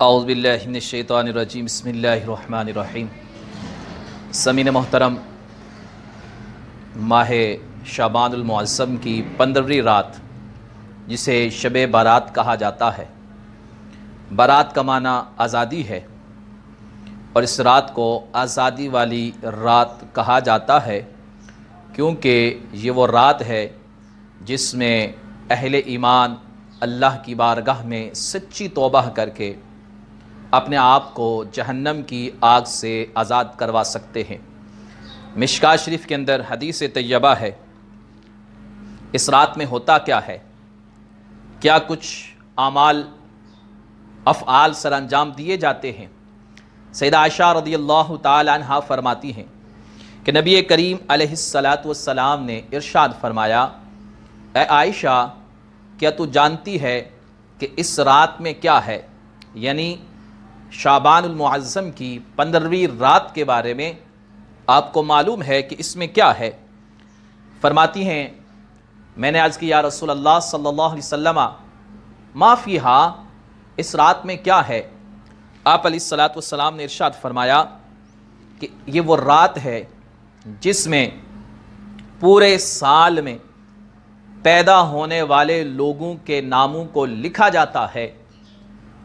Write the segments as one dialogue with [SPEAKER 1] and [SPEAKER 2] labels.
[SPEAKER 1] اعوذ باللہ من الشیطان الرجیم بسم اللہ الرحمن الرحیم۔ سامعین محترم، ماہ شعبان المعظم کی 15ویں رات جسے شب بارات کہا جاتا ہے، بارات کا معنی آزادی ہے اور اس رات کو آزادی والی رات کہا جاتا ہے کیونکہ یہ وہ رات ہے جس میں اہل ایمان اللہ کی بارگاہ میں سچی توبہ کر کے اپنے آپ کو جہنم کی آگ سے آزاد کروا سکتے ہیں۔ مشکوٰۃ شریف کے اندر حدیث طیبہ ہے، اس رات میں ہوتا کیا ہے، کیا کچھ اعمال افعال سر انجام دیے جاتے ہیں۔ سیدہ عائشہ رضی اللہ تعالی عنہا فرماتی ہیں کہ نبی کریم علیہ السلام نے ارشاد فرمایا، اے عائشہ، کیا تو جانتی ہے کہ اس رات میں کیا ہے، یعنی شعبان المعظم کی 15ویں رات کے بارے میں آپ کو معلوم ہے کہ اس میں کیا ہے؟ فرماتی ہیں، میں نے عرض کی یا رسول اللہ صلی اللہ علیہ وسلم ما فیہا، اس رات میں کیا ہے؟ آپ علیہ السلام نے ارشاد فرمایا کہ یہ وہ رات ہے جس میں پورے سال میں پیدا ہونے والے لوگوں کے ناموں کو لکھا جاتا ہے،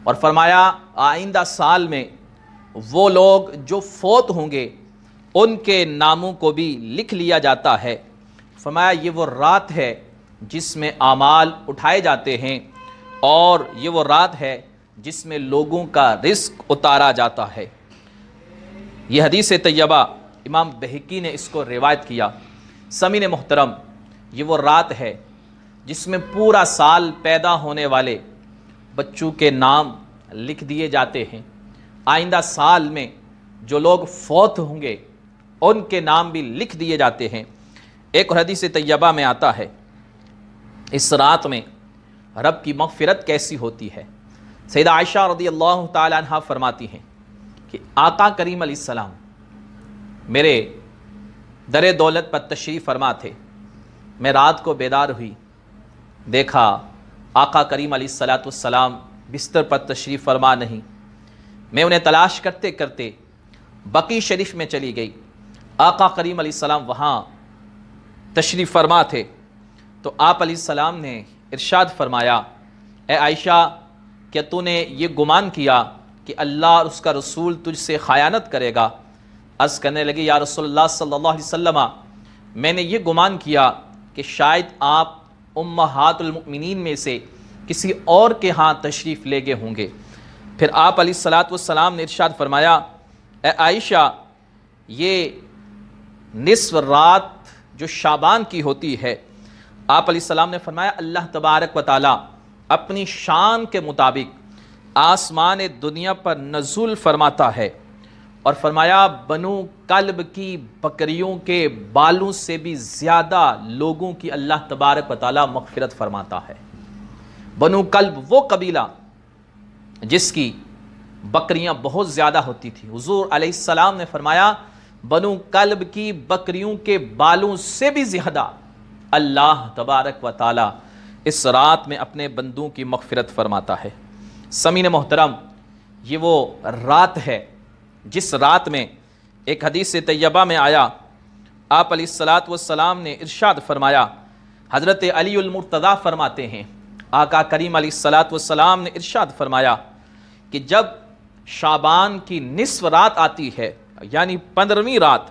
[SPEAKER 1] اور فرمایا آئندہ سال میں وہ لوگ جو فوت ہوں گے ان کے ناموں کو بھی لکھ لیا جاتا ہے۔ فرمایا یہ وہ رات ہے جس میں اعمال اٹھائے جاتے ہیں، اور یہ وہ رات ہے جس میں لوگوں کا رزق اتارا جاتا ہے۔ یہ حدیث طیبہ امام بہقی نے اس کو روایت کیا۔ سامعین محترم، یہ وہ رات ہے جس میں پورا سال پیدا ہونے والے بچوں کے نام لکھ دیے جاتے ہیں، آئندہ سال میں جو لوگ فوت ہوں گے ان کے نام بھی لکھ دیے جاتے ہیں۔ ایک حدیث طیبہ میں آتا ہے، اس رات میں رب کی مغفرت کیسی ہوتی ہے۔ سیدہ عائشہ رضی اللہ تعالی عنہ فرماتی ہیں کہ آقا کریم علیہ السلام میرے در دولت پر تشریف فرما تھے، میں رات کو بیدار ہوئی، دیکھا آقا کریم علیہ السلام بستر پر تشریف فرما نہیں۔ میں انہیں تلاش کرتے کرتے بقیع شریف میں چلی گئی، آقا کریم علیہ السلام وہاں تشریف فرما تھے، تو آپ علیہ السلام نے ارشاد فرمایا، اے عائشہ، کیا تو نے یہ گمان کیا کہ اللہ اور اس کا رسول تجھ سے خیانت کرے گا؟ عرض کرنے لگی، یا رسول اللہ صلی اللہ علیہ وسلم، میں نے یہ گمان کیا کہ شاید آپ امہات المؤمنین میں سے کسی اور کے ہاں تشریف لے گئے ہوں گے۔ پھر آپ علیہ السلام نے ارشاد فرمایا، اے عائشہ، یہ نصف رات جو شعبان کی ہوتی ہے، آپ علیہ السلام نے فرمایا اللہ تبارک و تعالی اپنی شان کے مطابق آسمان دنیا پر نزول فرماتا ہے، اور فرمایا بنو کلب کی بکریوں کے بالوں سے بھی زیادہ لوگوں کی اللہ تبارک و تعالی مغفرت فرماتا ہے۔ بنو کلب وہ قبیلہ جس کی بکریاں بہت زیادہ ہوتی تھی، حضور علیہ السلام نے فرمایا بنو کلب کی بکریوں کے بالوں سے بھی زیادہ اللہ تبارک و تعالی اس رات میں اپنے بندوں کی مغفرت فرماتا ہے۔ سامعین محترم، یہ وہ رات ہے جس رات میں ایک حدیث طیبہ میں آیا، آپ علیہ السلام نے ارشاد فرمایا، حضرت علی المرتضیٰ فرماتے ہیں، آقا کریم علیہ السلام نے ارشاد فرمایا کہ جب شعبان کی نصف رات آتی ہے، یعنی 15ویں رات،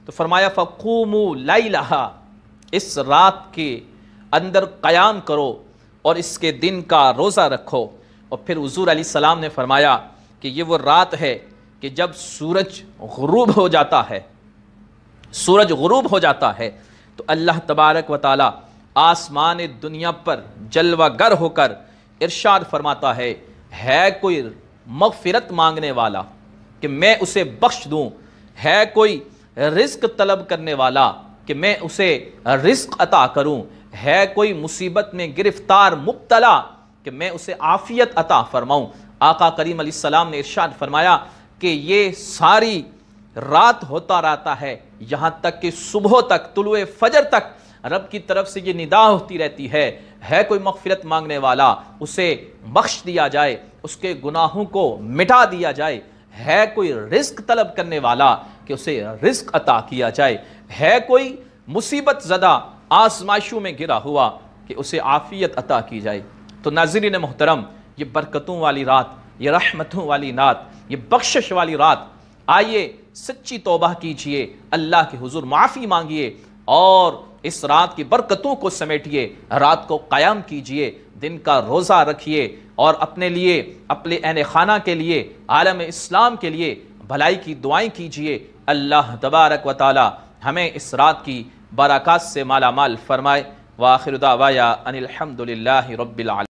[SPEAKER 1] تو فرمایا فَقُومُوا لَيْلَهَا، اس رات کے اندر قیام کرو اور اس کے دن کا روزہ رکھو۔ اور پھر حضور علیہ السلام نے فرمایا کہ یہ وہ رات ہے کہ جب سورج غروب ہو جاتا ہے، سورج غروب ہو جاتا ہے تو اللہ تبارک و تعالی آسمان دنیا پر جلوہ گر ہو کر ارشاد فرماتا ہے کوئی مغفرت مانگنے والا کہ میں اسے بخش دوں، ہے کوئی رزق طلب کرنے والا کہ میں اسے رزق عطا کروں، ہے کوئی مصیبت میں گرفتار مبتلا کہ میں اسے عافیت عطا فرماؤں۔ آقا کریم علیہ السلام نے ارشاد فرمایا کہ یہ ساری رات ہوتا رہتا ہے، یہاں تک کہ صبح تک، طلوع فجر تک رب کی طرف سے یہ ندا ہوتی رہتی ہے کوئی مغفرت مانگنے والا اسے بخش دیا جائے، اس کے گناہوں کو مٹا دیا جائے، ہے کوئی رزق طلب کرنے والا کہ اسے رزق عطا کیا جائے، ہے کوئی مصیبت زدہ آزمائشوں میں گرا ہوا کہ اسے عافیت عطا کی جائے۔ تو ناظرین محترم، یہ برکتوں والی رات، یہ رحمتوں والی رات، یہ بخشش والی رات، آئیے سچی توبہ کیجئے، اللہ کے حضور معافی مانگیے اور اس رات کی برکتوں کو سمیٹیے، رات کو قیام کیجئے، دن کا روزہ رکھیے اور اپنے لیے، اپنے اہل خانہ کے لیے، عالم اسلام کے لیے بھلائی کی دعائیں کیجئے۔ اللہ تبارک و تعالی ہمیں اس رات کی برکات سے مالا مال فرمائے۔ وآخر دعوایا ان الحمد للہ رب العالمین۔